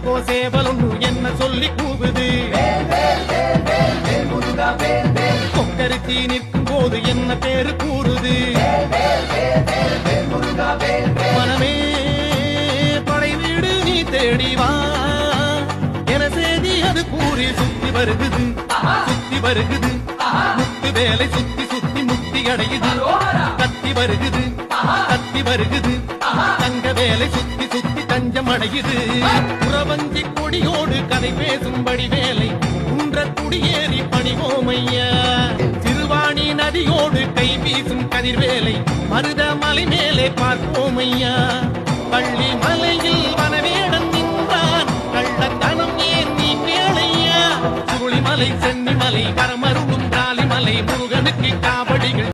யாருக்கோ சேவல் ஒன்று என்ன சொல்லி கூவுது கொக்கரிச்சி நிற்கும் போது என்ன பேரு கூறுது மனமே படை வீடு நீ தேடிவா என செய்தி அது கூறி சுத்தி வருகுது முத்து வேலை சுத்தி சுத்தி முத்தி அடையுது கத்தி வருகுது தங்க வேலை சுத்தி சுத்தி தஞ்சம் அடையுது புறவஞ்சி கொடியோடு கதை பேசும்படி வேலை குன்ற குடியேறி பணிவோமையா சிறுவாணி நதியோடு கை வீசும் கதிர்வேலை மருத மலை மேலே பார்ப்போமையா பள்ளி மலையில் வனவேடன் நின்றான் கள்ளத்தனம் ஏன் நீ கேளையா சுருளிமலை சென்னிமலை வரமருள்